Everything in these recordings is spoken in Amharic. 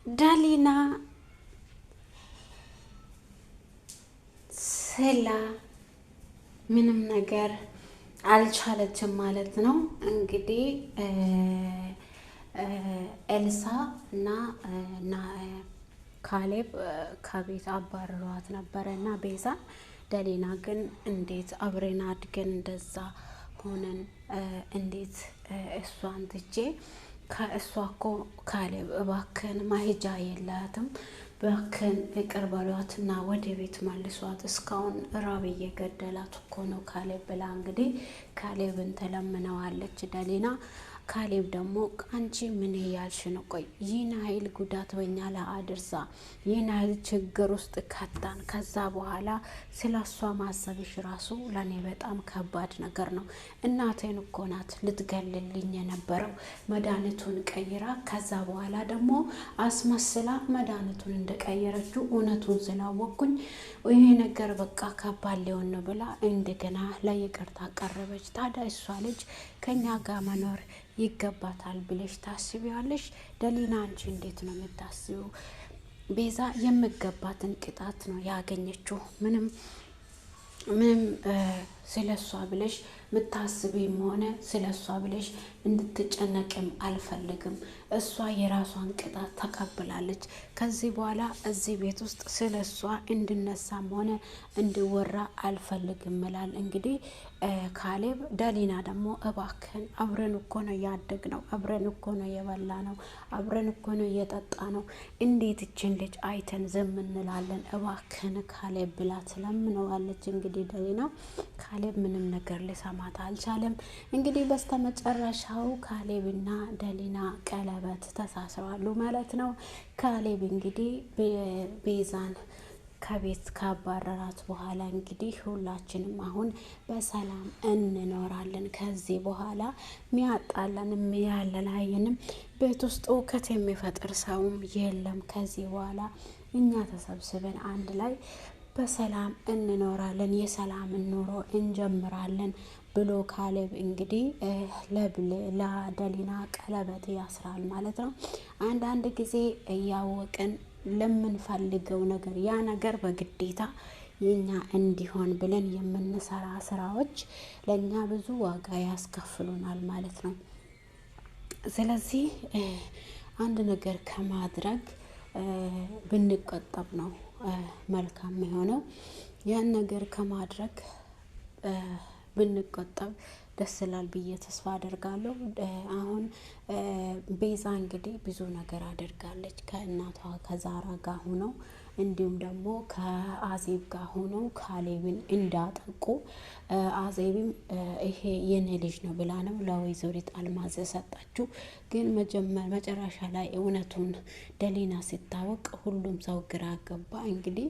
ዳሊና ስላ ምንም ነገር አልቻለችም ማለት ነው። እንግዲህ ኤልሳ እና ካሌብ ከቤት አባርሯት ነበረ እና ቤዛን ዳሊና ግን እንዴት አብሬን አድገን እንደዛ ሆነን እንዴት እሷን ትቼ ከእሷ እኮ ካሌብ እባክን ማሄጃ የላትም እባክን ይቅር በሏትና ወደ ቤት መልሷት፣ እስካሁን ራብ እየገደላት እኮ ነው ካሌብ ብላ እንግዲህ ካሌብን ተለምነዋለች ዳሊና። ካሌብ ደግሞ አንቺ ምን እያልሽ ነው? ቆይ ይህን ኃይል ጉዳት በኛ ላይ አድርሳ ይህን ኃይል ችግር ውስጥ ከታን፣ ከዛ በኋላ ስለ እሷ ማሰብሽ ራሱ ለእኔ በጣም ከባድ ነገር ነው። እናቴን እኮ ናት ልትገልልኝ የነበረው መድኃኒቱን ቀይራ፣ ከዛ በኋላ ደግሞ አስመስላ መድኃኒቱን እንደቀየረችው እውነቱን ስላወቅኩኝ ይሄ ነገር በቃ ከባድ ሊሆን ነው ብላ እንደገና ለይቅርታ ቀረበች። ታዲያ እሷ ልጅ ከኛ ጋር መኖር ይገባታል ብለሽ ታስቢዋለሽ? ዳሊና አንቺ እንዴት ነው የምታስቢው? ቤዛ የምገባትን ቅጣት ነው ያገኘችው። ምንም ስለ እሷ ብለሽ ምታስቢም ሆነ ስለ እሷ ብለሽ እንድትጨነቅም አልፈልግም። እሷ የራሷን ቅጣት ተቀብላለች። ከዚህ በኋላ እዚህ ቤት ውስጥ ስለ እሷ እንድነሳም ሆነ እንዲወራ አልፈልግም ይላል እንግዲህ ካሌብ። ዳሊና ደግሞ እባክን አብረን እኮ ነው ያደግ ነው፣ አብረን እኮ ነው የበላ ነው፣ አብረን እኮ ነው የጠጣ ነው፣ እንዴት እችን ልጅ አይተን ዝም እንላለን? እባክን ካሌብ ብላ ትለምነዋለች። እንግዲህ ዳሊና ካሌብ ምንም ነገር ሊሰማት አልቻለም። እንግዲህ በስተመጨረሻው ካሌብና ዳሊና ቀለበት ተሳስረዋሉ ማለት ነው። ካሌብ እንግዲህ ቤዛን ከቤት ካባረራት በኋላ እንግዲህ ሁላችንም አሁን በሰላም እንኖራለን፣ ከዚህ በኋላ ሚያጣላን ሚያለላየንም ቤት ውስጥ እውከት የሚፈጥር ሰውም የለም፣ ከዚህ በኋላ እኛ ተሰብስበን አንድ ላይ በሰላም እንኖራለን፣ የሰላም ኑሮ እንጀምራለን ብሎ ካሌብ እንግዲህ ለዳሊና ቀለበት ያስራል ማለት ነው። አንዳንድ ጊዜ እያወቅን ለምንፈልገው ነገር ያ ነገር በግዴታ የኛ እንዲሆን ብለን የምንሰራ ስራዎች ለእኛ ብዙ ዋጋ ያስከፍሉናል ማለት ነው። ስለዚህ አንድ ነገር ከማድረግ ብንቆጠብ ነው መልካም የሆነው። ያን ነገር ከማድረግ ብንቆጠብ ደስ ይላል ብዬ ተስፋ አደርጋለሁ። አሁን ቤዛ እንግዲህ ብዙ ነገር አድርጋለች። ከእናቷ ከዛራ ጋር ሆነው እንዲሁም ደግሞ ከአዜብ ጋር ሆነው ካሌብን እንዳጠቁ፣ አዜብም ይሄ የኔ ልጅ ነው ብላ ነው ለወይዘሪት አልማዝ የሰጣችው። ግን መጨረሻ ላይ እውነቱን ዳሊና ሲታወቅ ሁሉም ሰው ግራ ገባ። እንግዲህ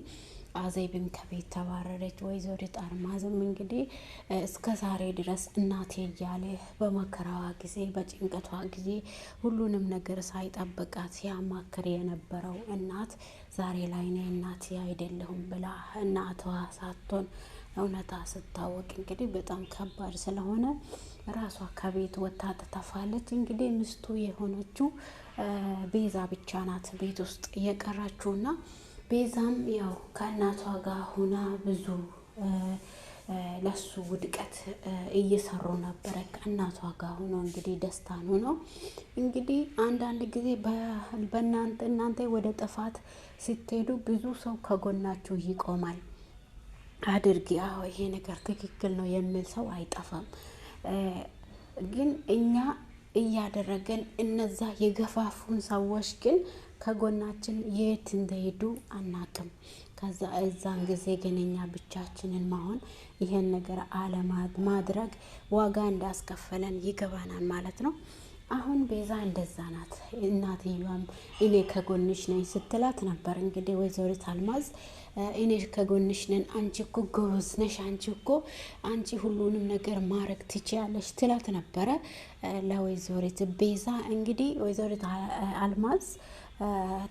አዜብም ከቤት ተባረረች። ወይዘሪት አልማዝም እንግዲህ እስከ ዛሬ ድረስ እናቴ እያለ በመከራዋ ጊዜ በጭንቀቷ ጊዜ ሁሉንም ነገር ሳይጠብቃት ሲያማክር የነበረው እናት ዛሬ ላይ እኔ እናቴ አይደለሁም ብላ እናቷ ሳትሆን እውነታ ስታወቅ እንግዲህ በጣም ከባድ ስለሆነ ራሷ ከቤት ወጥታ ትጠፋለች። እንግዲህ ሚስቱ የሆነችው ቤዛ ብቻ ናት ቤት ውስጥ የቀራችውና ቤዛም ያው ከእናቷ ጋር ሁና ብዙ ለሱ ውድቀት እየሰሩ ነበረ። ከእናቷ ጋር ሆኖ እንግዲህ ደስታን ሆኖ እንግዲህ አንዳንድ ጊዜ እናንተ ወደ ጥፋት ስትሄዱ ብዙ ሰው ከጎናችሁ ይቆማል። አድርጊ፣ አዎ ይሄ ነገር ትክክል ነው የሚል ሰው አይጠፋም። ግን እኛ እያደረገን እነዛ የገፋፉን ሰዎች ግን ከጎናችን የት እንደሄዱ አናቅም። ከዛ እዛን ጊዜ ግን እኛ ብቻችንን መሆን ይሄን ነገር ማድረግ ዋጋ እንዳስከፈለን ይገባናል ማለት ነው። አሁን ቤዛ እንደዛ ናት። እናትየዋም እኔ ከጎንሽ ነኝ ስትላት ነበር። እንግዲህ ወይዘሪት አልማዝ እኔ ከጎንሽ ነን፣ አንቺ እኮ ጎበዝ ነሽ፣ አንቺ ሁሉንም ነገር ማድረግ ትችያለሽ ትላት ነበረ ለወይዘሪት ቤዛ። እንግዲህ ወይዘሪት አልማዝ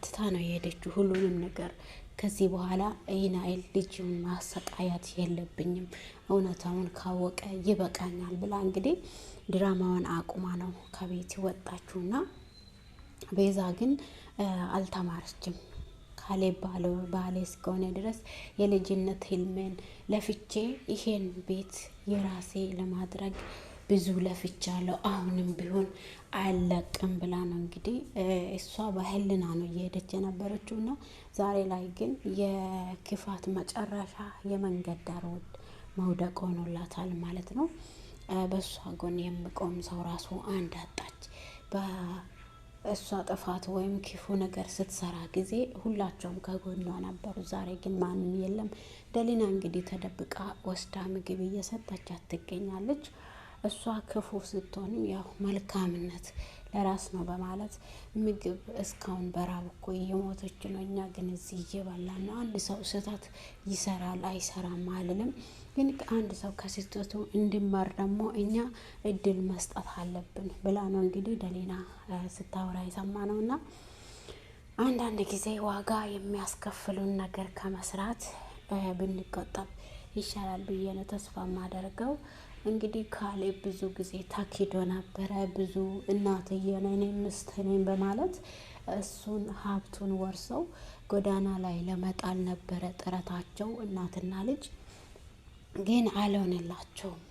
ትታ ነው የሄደችው ሁሉንም ነገር። ከዚህ በኋላ ይናይል ልጅን ማሰቃያት የለብኝም፣ እውነታውን ካወቀ ይበቃኛል ብላ እንግዲህ ድራማዋን አቁማ ነው ከቤት ወጣችሁና ቤዛ ግን አልተማረችም። ካሌብ ባሌ እስከሆነ ድረስ የልጅነት ህልሜን ለፍቼ ይሄን ቤት የራሴ ለማድረግ ብዙ ለፍቻለሁ፣ አሁንም ቢሆን አለቅም ብላ ነው እንግዲህ እሷ በህልና ነው እየሄደች የነበረችው እና ዛሬ ላይ ግን የክፋት መጨረሻ የመንገድ ዳር መውደቅ ሆኖላታል ማለት ነው። በእሷ ጎን የምቆም ሰው ራሱ አንድ አጣች። በእሷ ጥፋት ወይም ክፉ ነገር ስትሰራ ጊዜ ሁላቸውም ከጎኗ ነበሩ። ዛሬ ግን ማንም የለም። ደሊና እንግዲህ ተደብቃ ወስዳ ምግብ እየሰጠቻት ትገኛለች። እሷ ክፉ ስትሆንም ያው መልካምነት ለራስ ነው በማለት ምግብ እስካሁን በራብ እኮ እየሞተች ነው፣ እኛ ግን እዚህ እየበላን ነው። አንድ ሰው ስህተት ይሰራል አይሰራም አልልም፣ ግን አንድ ሰው ከስህተቱ እንዲማር ደግሞ እኛ እድል መስጠት አለብን ብላ ነው እንግዲህ ደሊና ስታወራ የሰማ ነው። እና አንዳንድ ጊዜ ዋጋ የሚያስከፍሉን ነገር ከመስራት ብንቆጠብ ይሻላል ብዬ ነው ተስፋ የማደርገው። እንግዲህ ካሌብ ብዙ ጊዜ ታኪዶ ነበረ። ብዙ እናትዬ ነኝ ምስት ነኝ በማለት እሱን ሀብቱን ወርሰው ጎዳና ላይ ለመጣል ነበረ ጥረታቸው። እናትና ልጅ ግን አልሆነላቸውም።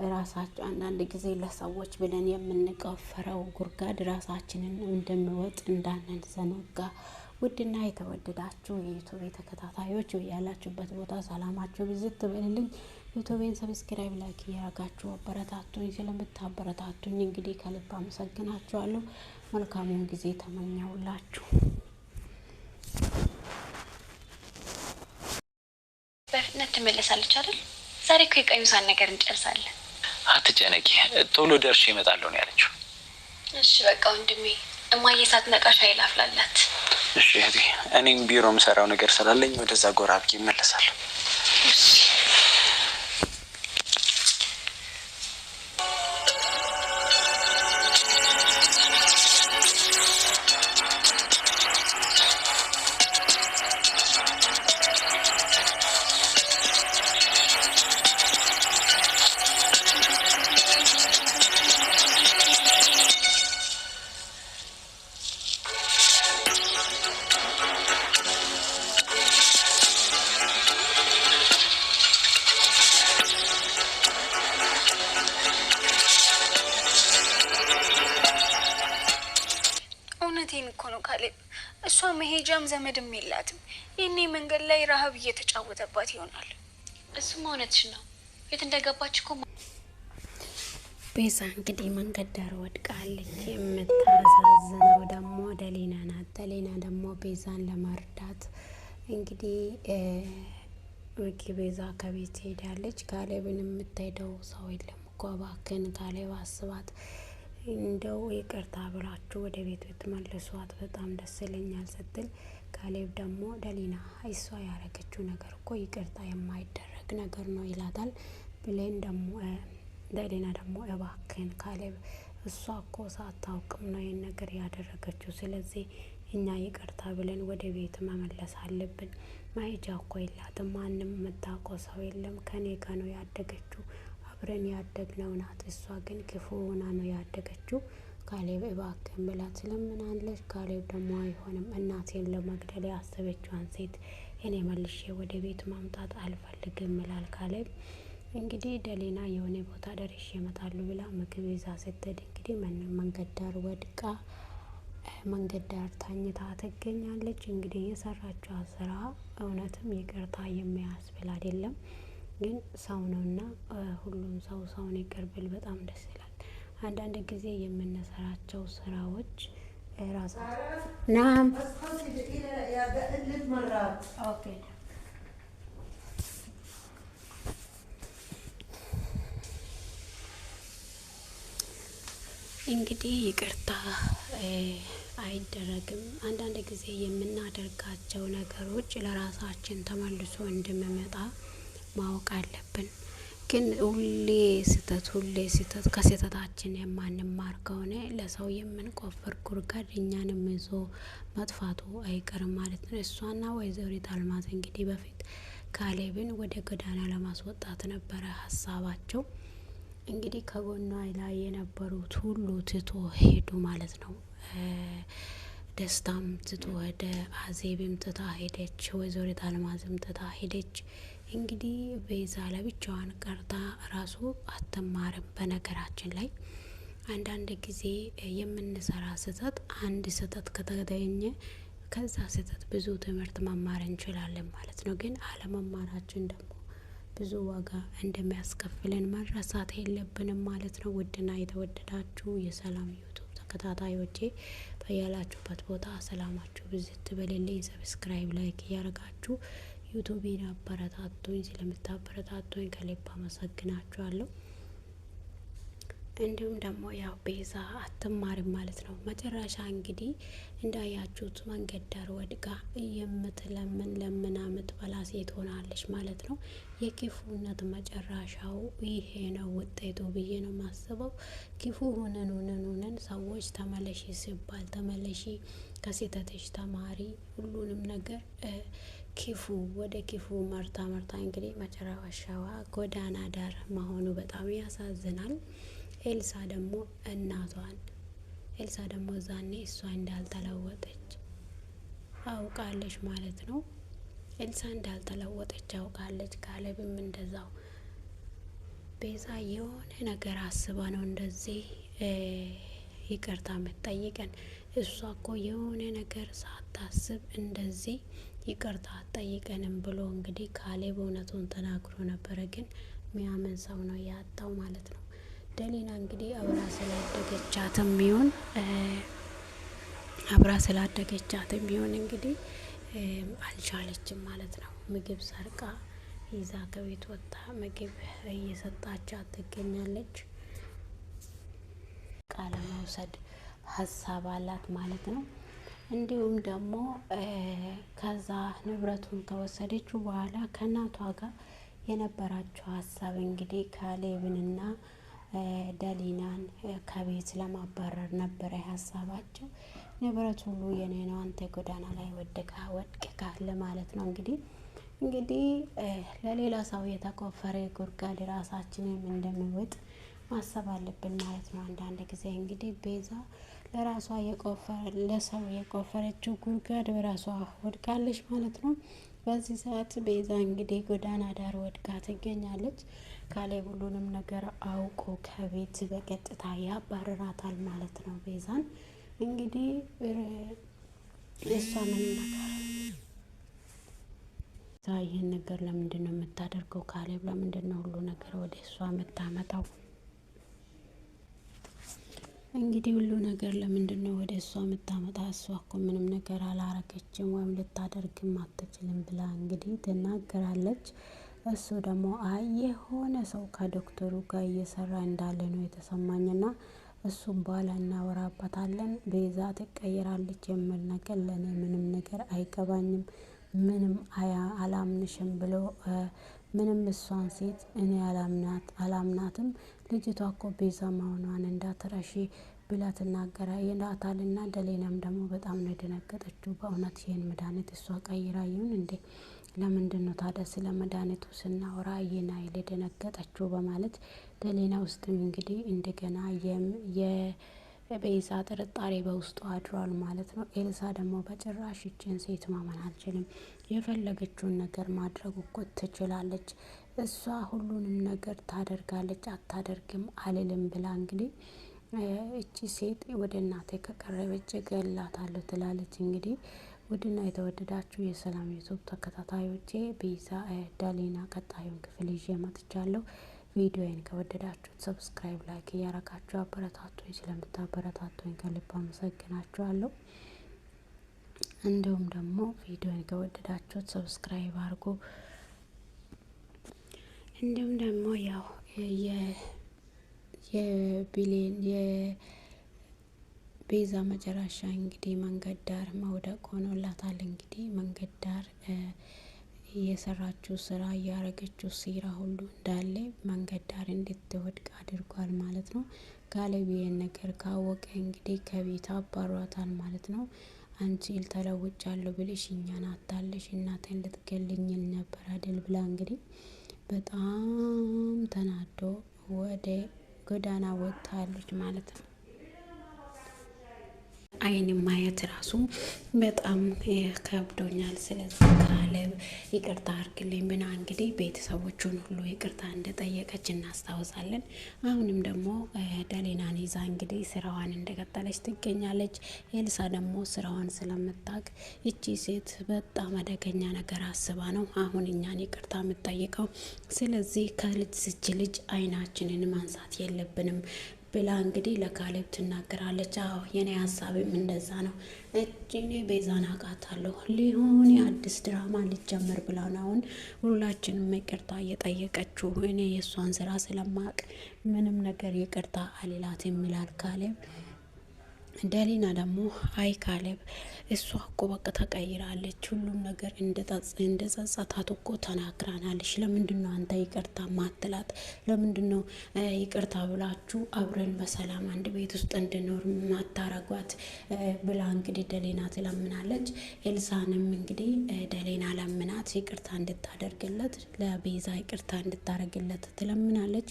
ራሳቸው አንዳንድ ጊዜ ለሰዎች ብለን የምንቆፍረው ጉድጓድ ራሳችንን እንደምወጥ እንዳንዘነጋ። ውድና የተወደዳችሁ የዩቱብ ተከታታዮች ያላችሁበት ቦታ ሰላማችሁ ብዝት ትበልልኝ። ዩቱቤን ሰብስክራይብ፣ ላይክ እያደረጋችሁ አበረታቱኝ። ስለምታበረታቱኝ እንግዲህ ከልብ አመሰግናችኋለሁ። መልካሙን ጊዜ ተመኘሁላችሁ። በፍጥነት ትመለሳለች አይደል? ዛሬ እኮ የቀዩሳን ነገር እንጨርሳለን። አትጨነቂ፣ ቶሎ ደርሼ እመጣለሁ ነው ያለችው። እሺ በቃ ወንድሜ፣ እማዬ ሳትነቃሽ አይላፍላላት። እሺ እህቴ፣ እኔም ቢሮ የምሰራው ነገር ስላለኝ ወደዛ ጎራ ብዬ እመለሳለሁ። እሺ እውነቴን እኮ ነው ካሌብ። እሷ መሄጃም ዘመድም የላትም። ይህኔ መንገድ ላይ ረሀብ እየተጫወተባት ይሆናል። እሱም እውነትሽ ነው። የት እንደገባች እኮ ቤዛ እንግዲህ መንገድ ዳር ወድቃለች። የምታሳዝነው ደግሞ ደሊና ናት። ደሊና ደግሞ ቤዛን ለመርዳት እንግዲህ ቤዛ ከቤት ሄዳለች። ካሌብን የምትሄደው ሰው የለም እኮ እባክህን ካሌብ አስባት፣ እንደው ይቅርታ ብላችሁ ወደ ቤት ብትመልሷት በጣም ደስ ይለኛል ስትል፣ ካሌብ ደግሞ ደሊና እሷ ያረገችው ነገር እኮ ይቅርታ የማይደረግ ነገር ነው ይላታል። ብሌን ደግሞ ደሊና ደግሞ እባክህን ካሌብ እሷ እኮ ሳታውቅም ነው ይህን ነገር ያደረገችው፣ ስለዚህ እኛ ይቅርታ ብለን ወደ ቤት መመለስ አለብን። ማሄጃ እኮ የላትም፣ ማንም የምታውቀው ሰው የለም፣ ከኔ ጋ ነው ያደገችው፣ አብረን ያደግነው ናት። እሷ ግን ክፉ ሆና ነው ያደገችው። ካሌብ እባክህን ብላ ትለምናለች። ካሌብ ደግሞ አይሆንም፣ እናቴን ለመግደል ያሰበችዋን ሴት እኔ መልሼ ወደ ቤት ማምጣት አልፈልግም ይላል ካሌብ። እንግዲህ ደሊና የሆነ ቦታ ደርሼ እመጣለሁ ብላ ምግብ ይዛ ስትሄድ እንግዲህ መንገድ ዳር ወድቃ መንገድ ዳር ታኝታ ትገኛለች። እንግዲህ የሰራችው ስራ እውነትም ይቅርታ የሚያስብል አይደለም፣ ግን ሰው ነውና ሁሉም ሰው ሰውን ይቅር ብል በጣም ደስ ይላል። አንዳንድ ጊዜ የምንሰራቸው ስራዎች ናም እንግዲህ ይቅርታ አይደረግም። አንዳንድ ጊዜ የምናደርጋቸው ነገሮች ለራሳችን ተመልሶ እንደሚመጣ ማወቅ አለብን። ግን ሁሌ ስህተት ከስህተታችን የማንማር ከሆነ ለሰው የምንቆፍር ጉድጓድ እኛንም ይዞ መጥፋቱ አይቀርም ማለት ነው። እሷና ወይዘሪት አልማዝ እንግዲህ በፊት ካሌብን ወደ ጎዳና ለማስወጣት ነበረ ሀሳባቸው። እንግዲህ ከጎኗ ላይ የነበሩት ሁሉ ትቶ ሄዱ ማለት ነው። ደስታም ትቶ ወደ አዜብም ትታ ሄደች። ወይዘሪት አልማዝም ትታ ሄደች። እንግዲህ ቤዛ ለብቻዋን ቀርታ ራሱ አትማርም። በነገራችን ላይ አንዳንድ ጊዜ የምንሰራ ስህተት አንድ ስህተት ከተገኘ ከዛ ስህተት ብዙ ትምህርት መማር እንችላለን ማለት ነው። ግን አለመማራችን ደግሞ ብዙ ዋጋ እንደሚያስከፍለን መረሳት የለብንም ማለት ነው። ውድና የተወደዳችሁ የሰላም ዩቱብ ተከታታዮቼ በያላችሁበት ቦታ ሰላማችሁ ብዝት በሌለኝ። ሰብስክራይብ፣ ላይክ እያደረጋችሁ ዩቱቤን አበረታቱኝ። ስለምታበረታቱኝ ከልብ አመሰግናችኋለሁ። እንዲሁም ደግሞ ያው ቤዛ አትማርም ማለት ነው። መጨረሻ እንግዲህ እንዳያችሁት መንገድ ዳር ወድቃ የምትለምን ለምና ምትበላ ሴት ሆናለች ማለት ነው። የክፉነት መጨረሻው ይሄ ነው ውጤቱ ብዬ ነው የማስበው። ክፉ ሆነን ሰዎች ተመለሺ ሲባል ተመለሺ፣ ከስህተትሽ ተማሪ፣ ሁሉንም ነገር ክፉ ወደ ክፉ መርታ እንግዲህ መጨረሻዋ ጎዳና ዳር መሆኑ በጣም ያሳዝናል። ኤልሳ ደግሞ ዛኔ እሷ እንዳልተለወጠች አውቃለች ማለት ነው። ኤልሳ እንዳልተለወጠች አውቃለች። ካሌብም እንደዛው። ቤዛ የሆነ ነገር አስባ ነው እንደዚህ ይቅርታ የምትጠይቀን። እሷ እኮ የሆነ ነገር ሳታስብ እንደዚህ ይቅርታ አትጠይቀንም ብሎ እንግዲህ ካሌብ እውነቱን ተናግሮ ነበረ። ግን ሚያምን ሰው ነው ያጣው ማለት ነው። ደሊና እንግዲህ አብራ ስላደገቻትም ቢሆን እንግዲህ አልቻለችም ማለት ነው። ምግብ ሰርቃ ይዛ ከቤት ወጣ ምግብ እየሰጣቻት ትገኛለች። ቃለ መውሰድ ሀሳብ አላት ማለት ነው። እንዲሁም ደግሞ ከዛ ንብረቱን ከወሰደችው በኋላ ከእናቷ ጋር የነበራቸው ሀሳብ እንግዲህ ካሌብንና ደሊናን ከቤት ለማባረር ነበረ ሀሳባቸው። ንብረት ሁሉ የኔ ነው፣ አንተ ጎዳና ላይ ወድቀሃል ማለት ነው። እንግዲህ ለሌላ ሰው የተቆፈረ ጉድጓድ ራሳችንም እንደምወጥ ማሰብ አለብን ማለት ነው። አንዳንድ ጊዜ እንግዲህ ቤዛ ለሰው የቆፈረችው ጉድጓድ በራሷ ወድቃለች ማለት ነው። በዚህ ሰዓት ቤዛ እንግዲህ ጎዳና ዳር ወድቃ ትገኛለች። ካሌብ ሁሉንም ነገር አውቆ ከቤት በቀጥታ ያባረራታል ማለት ነው። ቤዛን እንግዲህ እሷ ምን ነገር ይህን ነገር ለምንድን ነው የምታደርገው? ካሌብ ለምንድን ነው ሁሉ ነገር ወደ እሷ የምታመጣው? እንግዲህ ሁሉ ነገር ለምንድን ነው ወደ እሷ የምታመጣ? እሷ እኮ ምንም ነገር አላረገችም ወይም ልታደርግም አትችልም ብላ እንግዲህ ትናገራለች። እሱ ደግሞ የሆነ ሰው ከዶክተሩ ጋር እየሰራ እንዳለ ነው የተሰማኝና እሱም በኋላ እናወራበታለን። ቤዛ ትቀየራለች የሚል ነገር ለእኔ ምንም ነገር አይገባኝም፣ ምንም አላምንሽም ብሎ ምንም እሷን ሴት እኔ አላምናትም፣ ልጅቷ እኮ ቤዛ መሆኗን እንዳትረሺ ብላ ትናገራ ይላታልና ደሌናም ደግሞ በጣም ነው የደነገጠችው። በእውነት ይህን መድኃኒት እሷ ቀይራ ይሁን እንዴ? ለምንድን ነው ታዲያ ስለ መድኃኒቱ ስናወራ ይህን አይል የደነገጠችው? በማለት ደሌና ውስጥም እንግዲህ እንደገና የቤዛ ጥርጣሬ በውስጡ አድሯል ማለት ነው። ኤልሳ ደግሞ በጭራሽ ይችን ሴት ማመን አልችልም፣ የፈለገችውን ነገር ማድረግ እኮ ትችላለች፣ እሷ ሁሉንም ነገር ታደርጋለች፣ አታደርግም አልልም ብላ እንግዲህ እቺ ሴት ወደ እናቴ ከቀረበች እገላታለሁ ትላለች። እንግዲህ ውድና የተወደዳችሁ የሰላም ዩቱብ ተከታታዮቼ ቤዛ ዳሊና ቀጣዩን ክፍል ይዤ መጥቻለሁ። ቪዲዮዬን ከወደዳችሁት ሰብስክራይብ፣ ላይክ እያረጋችሁ አበረታቱኝ። ስለምታበረታቱኝ ከልብ አመሰግናችኋለሁ። እንዲሁም ደግሞ ቪዲዮን ከወደዳችሁት ሰብስክራይብ አድርጉ። እንዲሁም ደግሞ ያው የቤዛ መጨረሻ እንግዲህ መንገድ ዳር መውደቅ ሆኖላታል። እንግዲህ መንገድ ዳር የሰራችው ስራ እያረገችው ሴራ ሁሉ እንዳለ መንገድ ዳር እንድትወድቅ አድርጓል ማለት ነው። ካሌብ ይህን ነገር ካወቀ እንግዲህ ከቤት አባሯታል ማለት ነው። አንቺ ተለውጫለሁ ብለሽ እኛን አታለሽ እናቴን ልትገልኝ ነበር አይደል ብላ እንግዲህ በጣም ተናዶ ወደ ጎዳና ወጥታለች ማለት ነው። አይን ማየት ራሱ በጣም ከብዶኛል። ስለዚህ ካሌብ ይቅርታ አድርግልኝ ብና እንግዲህ ቤተሰቦቹን ሁሉ ይቅርታ እንደጠየቀች እናስታውሳለን። አሁንም ደግሞ ደሊናን ይዛ እንግዲህ ስራዋን እንደቀጠለች ትገኛለች። ኤልሳ ደግሞ ስራዋን ስለምታውቅ ይቺ ሴት በጣም አደገኛ ነገር አስባ ነው አሁን እኛን ይቅርታ የምትጠይቀው። ስለዚህ ከልጅ ልጅ አይናችንን ማንሳት የለብንም ብላ እንግዲህ ለካሌብ ትናገራለች። አዎ የኔ ሀሳብም እንደዛ ነው። እኔ ቤዛን አውቃታለሁ ሊሆን የአዲስ ድራማ ሊጀመር ብላ ነው አሁን ሁላችንም ይቅርታ እየጠየቀችው። እኔ የእሷን ስራ ስለማቅ ምንም ነገር ይቅርታ አልላትም ይላል ካሌብ። ደሊና ደግሞ አይ ካሌብ እሷ እኮ በቃ ተቀይራለች፣ ሁሉም ነገር እንደ ጸጸታት እኮ ተናግራናለች። ለምንድን ነው አንተ ይቅርታ ማትላት? ለምንድን ነው ይቅርታ ብላችሁ አብረን በሰላም አንድ ቤት ውስጥ እንድኖር ማታረጓት? ብላ እንግዲህ ደሊና ትለምናለች። ኤልሳንም እንግዲህ ደሊና ለምናት ይቅርታ እንድታደርግለት ለቤዛ ይቅርታ እንድታደርግለት ትለምናለች።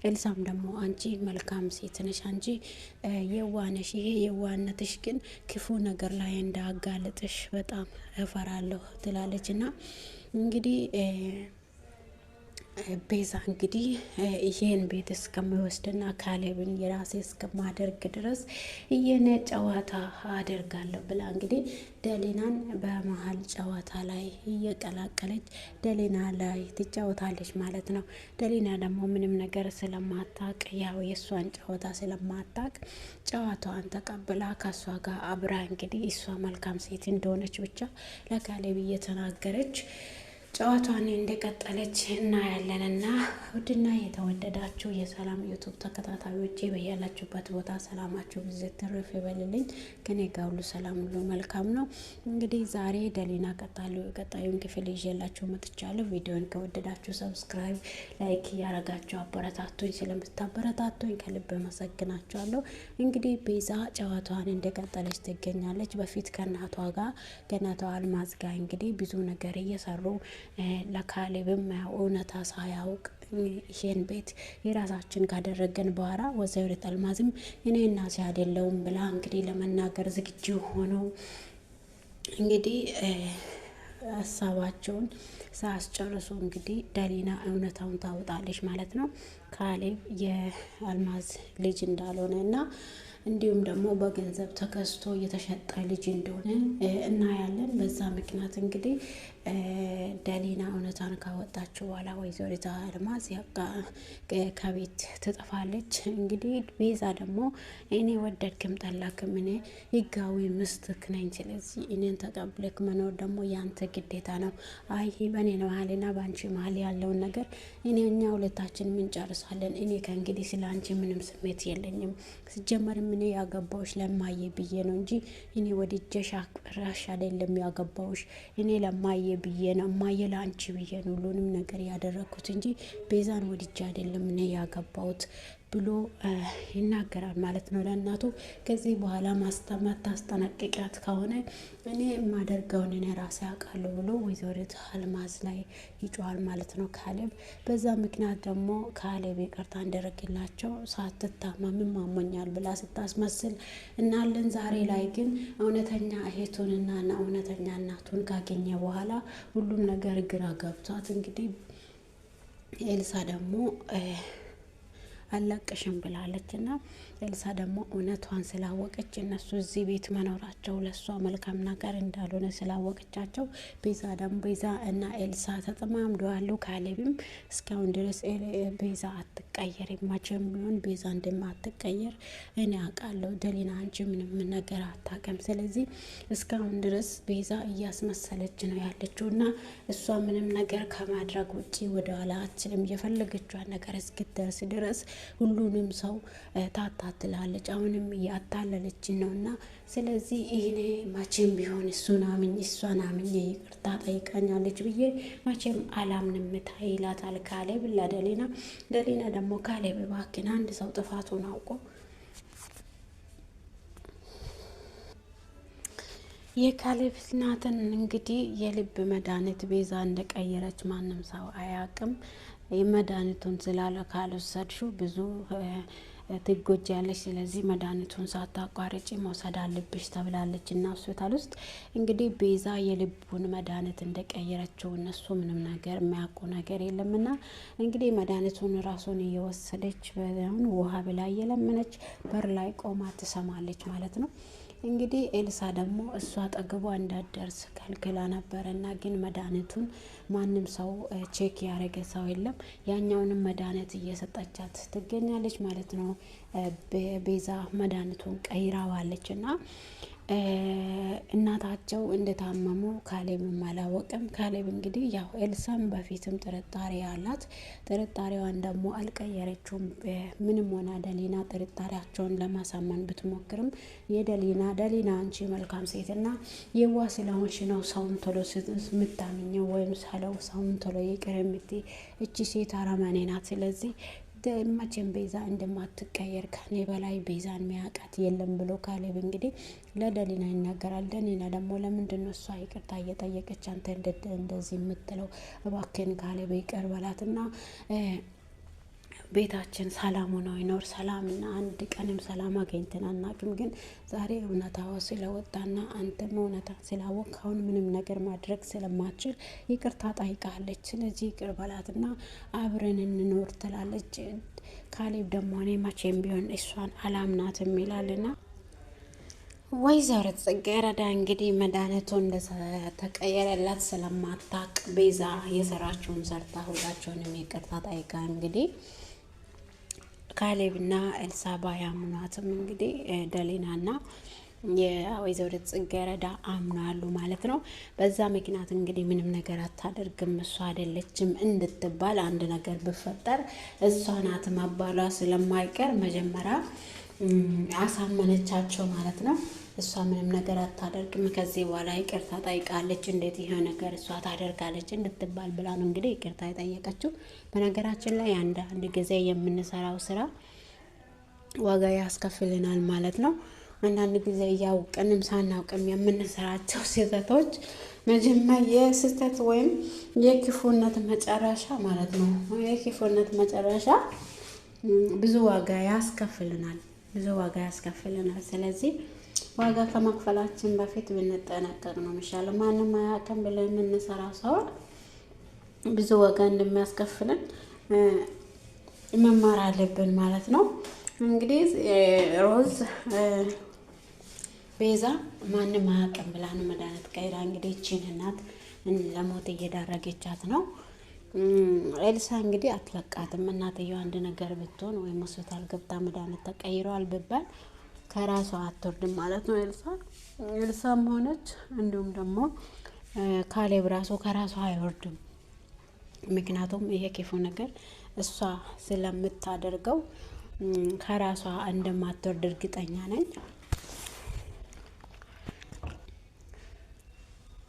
ኤልሳም ደግሞ አንቺ መልካም ሴት ነሽ፣ አንቺ የዋነሽ፣ ይሄ የዋነትሽ ግን ክፉ ነገር ላይ እንዳጋለጥሽ በጣም እፈራለሁ ትላለች። እና እንግዲህ ቤዛ እንግዲህ ይሄን ቤት እስከምወስድና ካሌብን የራሴ እስከማደርግ ድረስ ይሄን ጨዋታ አደርጋለሁ ብላ እንግዲህ ደሊናን በመሀል ጨዋታ ላይ እየቀላቀለች ደሊና ላይ ትጫወታለች ማለት ነው። ደሊና ደግሞ ምንም ነገር ስለማታቅ ያው የእሷን ጨዋታ ስለማታቅ ጨዋታዋን ተቀብላ ከእሷ ጋር አብራ እንግዲህ እሷ መልካም ሴት እንደሆነች ብቻ ለካሌብ እየተናገረች ጨዋታዋን እንደቀጠለች እናያለንና ውድና የተወደዳችሁ የሰላም ዩቱብ ተከታታዮቼ በያላችሁበት ቦታ ሰላማችሁ ብዝት ትርፍ ይበልልኝ። ከኔ ጋር ሁሉ ሰላም ሁሉ መልካም ነው። እንግዲህ ዛሬ ደሊና ቀጣዩን ክፍል ይዤላችሁ መጥቻለሁ። ቪዲዮን ከወደዳችሁ ሰብስክራይብ፣ ላይክ እያረጋችሁ አበረታቱኝ። ስለምታበረታቱኝ ከልብ አመሰግናችኋለሁ። እንግዲህ ቤዛ ጨዋታዋን እንደቀጠለች ትገኛለች። በፊት ከእናቷ ጋር ከእናቷ አልማዝ ጋር እንግዲህ ብዙ ነገር እየሰሩ ለካሌብም እውነታ ሳያውቅ ይሄን ቤት የራሳችን ካደረገን በኋላ ወይዘሪት አልማዝም እኔ እናቴ አይደለሁም ብላ እንግዲህ ለመናገር ዝግጁ ሆነው እንግዲህ ሀሳባቸውን ሳያስጨርሱ እንግዲህ ደሊና እውነታውን ታወጣለች ማለት ነው። ካሌብ የአልማዝ ልጅ እንዳልሆነ እና እንዲሁም ደግሞ በገንዘብ ተከስቶ የተሸጠ ልጅ እንደሆነ እናያለን። በዛ ምክንያት እንግዲህ ደሊና እውነታን ካወጣችው በኋላ ወይዘሪት አልማዝ ከቤት ትጠፋለች። እንግዲህ ቤዛ ደግሞ እኔ ወደድክም ጠላክም እኔ ህጋዊ ምስትክ ነኝ፣ ስለዚህ እኔን ተቀብለክ መኖር ደግሞ ያንተ ግዴታ ነው። አይ በእኔ መሀልና በአንቺ መሀል ያለውን ነገር እኛ ሁለታችን እንጨርሳለን። እኔ ከእንግዲህ ስለ አንቺ ምንም ስሜት የለኝም። ሲጀመርም እኔ ያገባውሽ ለማየ ብዬ ነው እንጂ እኔ ወድጄሽ አክብሬሽ አይደለም ያገባውሽ። እኔ ለማየ ብዬ ነው፣ እማየ ለአንቺ ብዬ ነው ሁሉንም ነገር ያደረኩት እንጂ ቤዛን ወድጄ አይደለም እኔ ያገባውት ብሎ ይናገራል ማለት ነው ለእናቱ። ከዚህ በኋላ ማታስጠነቅቂያት ከሆነ እኔ የማደርገውን እኔ ራሴ አውቃለሁ ብሎ ወይዘሪት አልማዝ ላይ ይጮሃል ማለት ነው ካሌብ። በዛ ምክንያት ደግሞ ካሌብ ይቅርታ እንደረግላቸው ሳትታመምም አሞኛል ብላ ስታስመስል እናለን። ዛሬ ላይ ግን እውነተኛ እህቱንና እውነተኛ እናቱን ካገኘ በኋላ ሁሉም ነገር ግራ ገብቷት እንግዲህ ኤልሳ ደግሞ አላቅሽም ብላለች እና ኤልሳ ደግሞ እውነቷን ስላወቀች እነሱ እዚህ ቤት መኖራቸው ለእሷ መልካም ነገር እንዳልሆነ ስላወቀቻቸው ቤዛ እና ኤልሳ ተጠማምደዋሉ። ካሌብም እስካሁን ድረስ ቤዛ አትቀየር፣ መቼም ቢሆን ቤዛ እንደማትቀየር እኔ አውቃለሁ። ደሊና አንቺ ምንም ነገር አታውቅም። ስለዚህ እስካሁን ድረስ ቤዛ እያስመሰለች ነው ያለችው እና እሷ ምንም ነገር ከማድረግ ውጭ ወደኋላ አትችልም። የፈለገችዋን ነገር እስክትደርስ ድረስ ሁሉንም ሰው ታታትላለች። አሁንም እያታለለች ነው እና ስለዚህ ይህኔ መቼም ቢሆን እሷን አምኜ ይቅርታ ጠይቃኛለች ብዬ መቼም አላምንም ይላታል ካሌብ ለደሊና። ደሊና ደግሞ ካሌብ እባክህን አንድ ሰው ጥፋቱን አውቆ የካሌብ እናትን እንግዲህ የልብ መድኃኒት ቤዛ እንደቀየረች ማንም ሰው አያውቅም። መድኃኒቱን ስላለ ካልወሰድሽው ብዙ ትጎጃለች። ስለዚህ መድኃኒቱን ሳታቋርጪ መውሰድ አለብሽ ተብላለች እና ሆስፒታል ውስጥ እንግዲህ ቤዛ የልቡን መድኃኒት እንደቀየረችው እነሱ ምንም ነገር የሚያውቁ ነገር የለምና እንግዲህ መድኃኒቱን ራሱን እየወሰደች በሁን ውሃ ብላ እየለመነች በር ላይ ቆማ ትሰማለች ማለት ነው። እንግዲህ ኤልሳ ደግሞ እሷ አጠገቧ እንዳደርስ ከልክላ ነበረና ግን መድኃኒቱን ማንም ሰው ቼክ ያደረገ ሰው የለም። ያኛውንም መድኃኒት እየሰጠቻት ትገኛለች ማለት ነው። ቤዛ መድኃኒቱን ቀይራዋለች እና እናታቸው እንደታመሙ ካሌብም አላወቅም። ካሌብ እንግዲህ ያው ኤልሳም በፊትም ጥርጣሬ አላት። ጥርጣሬዋን ደግሞ አልቀየረችውም። ምንም ሆና ደሊና ጥርጣሬያቸውን ለማሳመን ብትሞክርም ደሊና አንቺ መልካም ሴትና የዋ ስለሆንሽ ነው ሰውን ቶሎ የምታምኘው ወይም ሳለው ሰውን ቶሎ ይቅር የምትይ እቺ ሴት አረመኔ ናት። ስለዚህ መቼም ቤዛ እንደማትቀየር ከኔ በላይ ቤዛን ሚያውቃት የለም ብሎ ካሌብ እንግዲህ ለደሊና ይናገራል። ደሊና ደግሞ ለምንድን ነው እሷ ይቅርታ እየጠየቀች አንተ እንደዚህ የምትለው? እባክህን ካሌብ ይቅር በላትና ቤታችን ሰላም ሆኖ ይኖር። ሰላምና አንድ ቀንም ሰላም አገኝተን አናውቅም። ግን ዛሬ እውነታው ስለወጣና አንተም እውነታ ስላወቅ አሁን ምንም ነገር ማድረግ ስለማትችል ይቅርታ ጠይቃለች። ስለዚህ ይቅር በላትና አብረን እንኖር ትላለች። ካሌብ ደግሞ እኔ መቼም ቢሆን እሷን አላምናትም ይላልና ወይዘሪት ጽጌረዳ እንግዲህ መድኃኒቱ እንደተቀየረላት ስለማታቅ ቤዛ የሰራችውን ሰርታ ሁላቸውንም ይቅርታ ጠይቃ እንግዲህ ካሌብና ኤልሳ ባያምኗትም እንግዲህ ደሊናና የወይዘሪት ጽጌረዳ አምናሉ ማለት ነው። በዛ ምክንያት እንግዲህ ምንም ነገር አታደርግም እሷ አይደለችም እንድትባል አንድ ነገር ብፈጠር እሷ ናት መባሏ ስለማይቀር መጀመሪያ አሳመነቻቸው ማለት ነው። እሷ ምንም ነገር አታደርግም ከዚህ በኋላ ይቅርታ ጠይቃለች። እንዴት ይሄ ነገር እሷ ታደርጋለች እንድትባል ብላ ነው እንግዲህ ይቅርታ የጠየቀችው። በነገራችን ላይ አንድ ጊዜ የምንሰራው ስራ ዋጋ ያስከፍልናል ማለት ነው። አንዳንድ ጊዜ ያውቅንም ሳናውቅም የምንሰራቸው ስህተቶች መጀመሪያ የስህተት ወይም የክፉነት መጨረሻ ማለት ነው። የክፉነት መጨረሻ ብዙ ዋጋ ያስከፍልናል። ስለዚህ ዋጋ ከመክፈላችን በፊት ብንጠነቀቅ ነው የሚሻለው። ማንም አያውቅም ብለን የምንሰራ ሰው ብዙ ዋጋ እንደሚያስከፍለን መማር አለብን ማለት ነው። እንግዲህ ሮዝ ቤዛ ማንም አያውቅም ብላ ነው መድኃኒት ቀይራ እንግዲህ ይህችን እናት ለሞት እየዳረገቻት ነው። ኤልሳ እንግዲህ አትለቃትም። እናትየው አንድ ነገር ብትሆን ወይም ሆስፒታል ገብታ መድኃኒት ተቀይረዋል ብባል ከራሷ አትወርድም ማለት ነው። ኤልሳም ሆነች እንዲሁም ደግሞ ካሌብ ራሱ ከራሷ አይወርድም። ምክንያቱም ይሄ ክፉ ነገር እሷ ስለምታደርገው ከራሷ እንደማትወርድ እርግጠኛ ነኝ።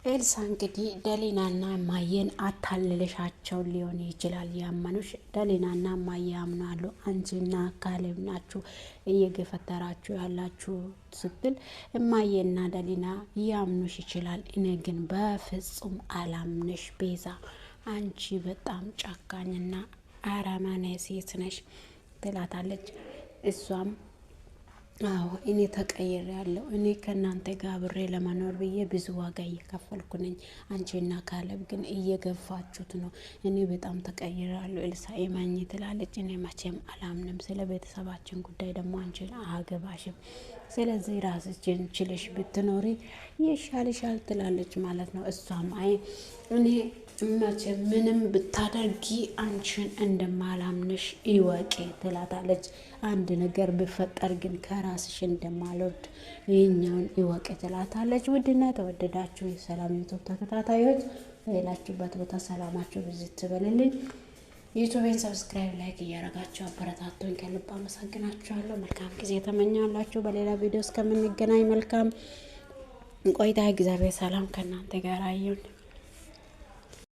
ኤልሳ እንግዲህ ደሊናና ማየን አታልልሻቸው ሊሆን ይችላል ያመኑሽ። ደሊናና ማየ ያምናሉ። አንቺና ካሌብ ናችሁ እየገፈተራችሁ ያላችሁ ስትል ማየና ደሊና ያምኑሽ ይችላል። እኔ ግን በፍጹም አላምንሽ ቤዛ፣ አንቺ በጣም ጨካኝና አረመኔ ሴት ነሽ ትላታለች። እሷም አዎ እኔ ተቀይሬያለሁ። እኔ ከእናንተ ጋር አብሬ ለመኖር ብዬ ብዙ ዋጋ እየከፈልኩ ነኝ። አንቺና ካሌብ ግን እየገፋችሁት ነው። እኔ በጣም ተቀይሬያለሁ ኤልሳ እመኚ ትላለች። እኔ መቼም አላምንም። ስለ ቤተሰባችን ጉዳይ ደግሞ አንቺን አያገባሽም። ስለዚህ ራስሽን ችለሽ ብትኖሪ ይሻልሻል ትላለች ማለት ነው። እሷም አይ እኔ መቼም ምንም ብታደርጊ አንቺን እንደማላምንሽ ይወቂ ትላታለች። አንድ ነገር ቢፈጠር ግን ከራስሽ እንደማልወርድ ይህኛውን ይወቂ ትላታለች። ውድና ተወደዳችሁ የሰላም ዩቱብ ተከታታዮች በሌላችሁበት ቦታ ሰላማችሁ ብዙ ትበልልኝ። ዩቱቤን ሰብስክራይብ፣ ላይክ እያረጋችሁ አበረታቱኝ። ከልብ አመሰግናችኋለሁ። መልካም ጊዜ ተመኛላችሁ። በሌላ ቪዲዮ እስከምንገናኝ መልካም ቆይታ። እግዚአብሔር ሰላም ከእናንተ ጋር ይሁን።